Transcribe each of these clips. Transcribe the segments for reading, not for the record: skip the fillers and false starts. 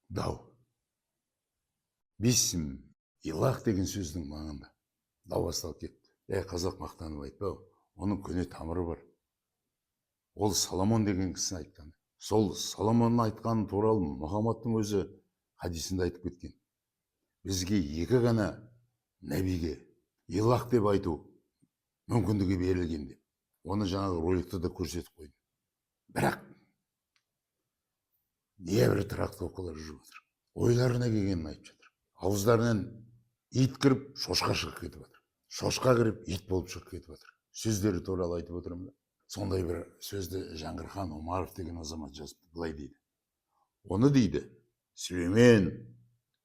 дау. Бисім, илах деген сөздің маңында дау басталып кетті. Қазақ мақтанып айтпау, оның көне тамыры бар. Ол Соломон деген кісіні айтқан. Сол Соломонның айтқаны туралы Мұхаммадтың өзі хадисінде айтып кеткен. Бізге екі ғана нәбиге илах деп айту мүмкіндігі берілген деп. Оны жаңағы роликті де көрсетіп қойды. Бірақ небір трактовкалар жүріп жатыр. Ойларына келгенін айтып жатыр. Ауыздарынан ит кіріп, шошқа шығып кетіп жатыр. Шошқа кіріп, ит болып шығып кетіп жатыр. Сөздері туралы айтып отырмын да. Сондай бір сөзді Жаңғырхан Омаров деген азамат жазып былай дейді. Оны дейді, Сүлеймен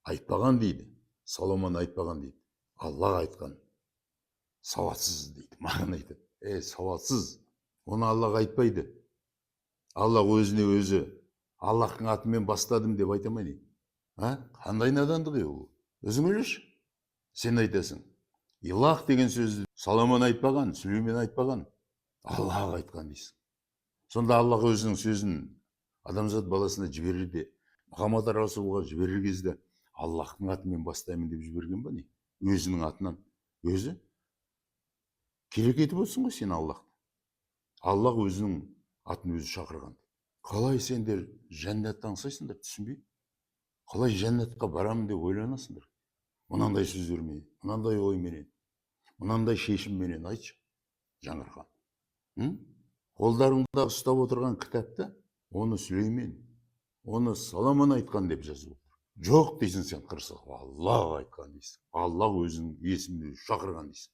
айтпаған дейді, Соломон айтпаған дейді. Аллах айтқан. Сауатсыз дейді. Маған айтады. Сауатсыз. Оны Аллах айтпайды. Аллах өзіне өзі Аллахтың атымен бастадым деп айта ма дейді. Қандай надандық ол? Өзің ойлашы. Сен айтасың. Илах деген сөзді Соломон айтпаған, Сүлеймен айтпаған, Аллах айтқан дейсің. Сонда Аллах өзінің сөзін адамзат баласына жіберерде, Мұхаммад Расулға жіберер кезде Аллахтың атымен бастаймын деп жіберген ба не? Өзінің атынан. Өзі керек етіп отырсың ғой сен Аллахты. Аллах өзінің атын өзі шақырған. Қалай сендер жәннатты аңсайсыңдар, түсінбей? Қалай жәннатқа барамын деп ойланасыңдар? Мынандай сөздермен, мынандай ойменен, мынандай шешімменен айтшы, Жаңғырхан. Қолдарыңда ұстап отырған кітапта оны Сүлеймен, оны Соломон айтқан деп жазып отыр. Жоқ дейсің сен қырсық, Аллах айтқан дейсің. Аллах өзінің есімін өзі шақырған дейсің.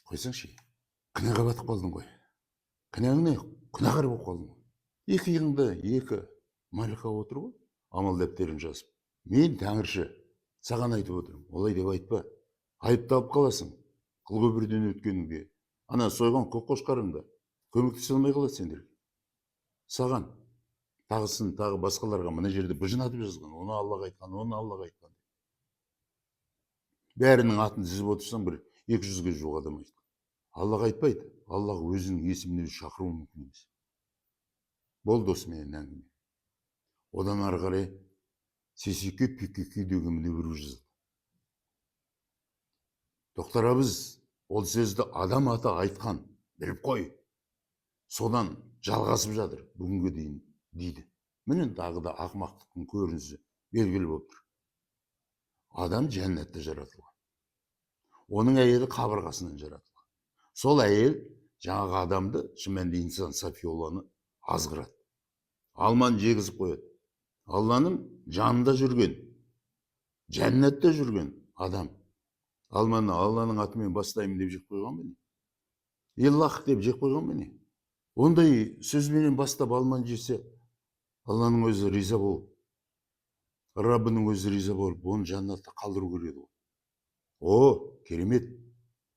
Қойсаңшы, күнәға батып қалдың ғой. Күнәң не? Күнәғар болып қалдың ғой. Екі иығыңда екі малика отыр ғой, амал дәптерін жазып. Мен Тәңірші саған айтып отырмын, олай деп айтпа. Айыпталып қаласың, қыл көпірден өткеніңде. Ана сойған көк қошқарыңда көмектесе алмай қалады сендерге. Саған тағысын, тағы басқаларға мына жерде быжынатып жазған, оны Аллах айтқан, оны Аллах айтқан. Бәрінің атын тізіп отырсаң, бір 200-ге жуық адам айтқан. Аллах айтпайды. Аллах өзінің есімін өзі шақыруы мүмкін емес. Болды осымен әңгіме. Одан ары қарай сесеке пекеке деген біреу жазды. Тоқтар Абыз ол сөзді адам аты айтқан, біліп қой. Содан жалғасып жатыр бүгінге дейін дейді. Міне тағы да ақымақтықтың көрінісі белгілі болып тұр. Адам жәннатта жаратылған. Оның әйелі қабырғасынан жаратылған. Сол әйел жаңағы адамды, шын мәнінде инсан Сафиолланы азғырады. Алманы жегізіп қояды. Алланың жанында жүрген, жәннатта жүрген адам алманы Алланың атымен бастаймын деп жеп қойған ба не? Иллах деп жеп қойған ба не? Ондай сөзбенен бастап алманы жесе, Алланың өзі риза болып, Раббының өзі риза болып, оны жаннатта қалдыру керек еді. О, керемет.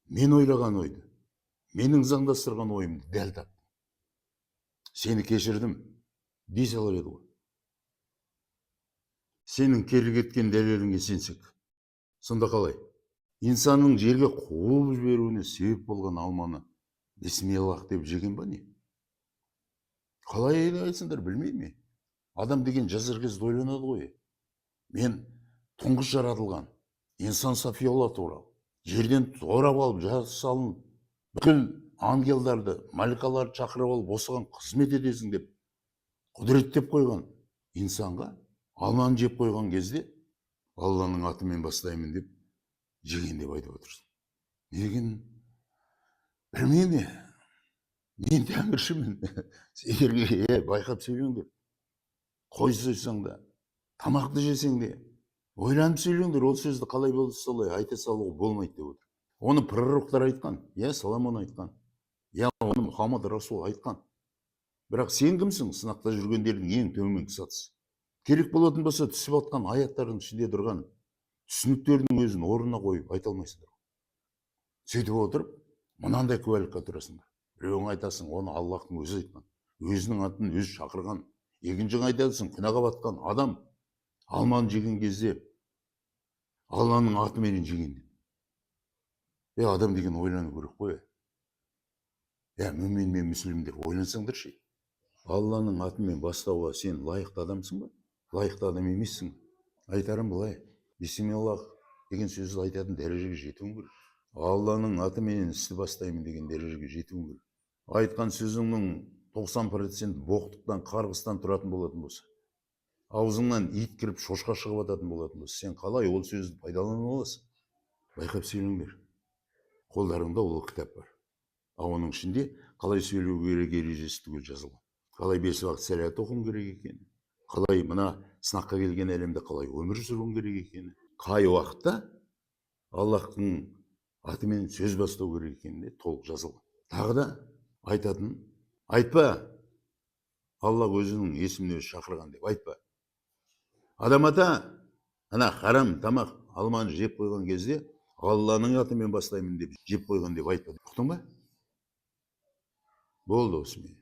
Мен ойлаған ойды, менің заңдастырған ойымды дәл таптым. Сені кешірдім, дей салар еді ғой. Сенің келіп кеткен дәлеліңе сенсек. Сонда қалай? Инсанның жерге қуып жіберуіне себеп болған алманы бисмиллах деп жеген ба не? Қалай айтсыңдар білмеймін. Адам деген жазар кезде ойланады ғой. Мен тұңғыш жаратылған инсан Сафиолла туралы жерден орап алып жасалынып, бүкіл ангелдарды, маликаларды шақырып алып осыған қызмет етесің деп құдіреттеп қойған инсанға алманы жеп қойған кезде Алланың атымен бастаймын деп жеген деп айтып отырсың. Деген білмеймін. Мен Тәңіршімін. Сендерге байқап сөйлеңдер. Қой сойсаң да, тамақты жесең де, ойланып сөйлеңдер. Ол сөзді қалай болды солай айта салуға болмайды деп отыр. Оны пророктар айтқан, Соломон айтқан, оны Мұхаммад Расул айтқан. Бірақ сен кімсің? Сынақта жүргендердің ең төменгі сатысы. Керек болатын болса түсіп атқан аяттардың ішінде тұрған түсініктердің өзін орнына қойып айта алмайсыңдар. Сөйтіп отырып, мынандай куәлікке тұрасыңдар. Біреуің айтасың, оны Аллахтың өзі айтқан, өзінің атын өзі шақырған. Екіншің айтасың, күнәға батқан адам алманы жеген кезде Алланың атымен жеген. Адам деген ойлану керек қой. Мүмин мен мүслимдер ойлансаңдаршы. Алланың атымен бастауға сен лайықты адамсың ба? лайықты адам емессің. Айтарым былай, бисмиллах деген сөзді айтатын дәрежеге жетуің керек. Алланың атыменен істі бастаймын деген дәрежеге жетуің керек. Айтқан сөзіңнің 90% боқтықтан, қарғыстан тұратын болатын болса, аузыңнан ит кіріп шошқа шығып ататын болатын болса, сен қалай ол сөзді пайдалана аласың? Байқап сөйлеңдер. Қолдарыңда ол кітап бар. А оның ішінде қалай сөйлеу керек ережесі түгел жазылған. Қалай 5 уақыт сәлат оқуың керек екені, қалай мына сынаққа келген әлемде қалай өмір сүруің керек екені, қай уақытта Аллахтың атымен сөз бастау керек екені де толық жазылған. Тағы да айтатын, айтпа, Алла өзінің есіміне өзі шақырған деп айтпа. Адам ата, ана харам тамақ алманы жеп қойған кезде Алланың атымен бастаймын деп жеп қойған деп айтпа. Ұқтың ба? Болды осымен.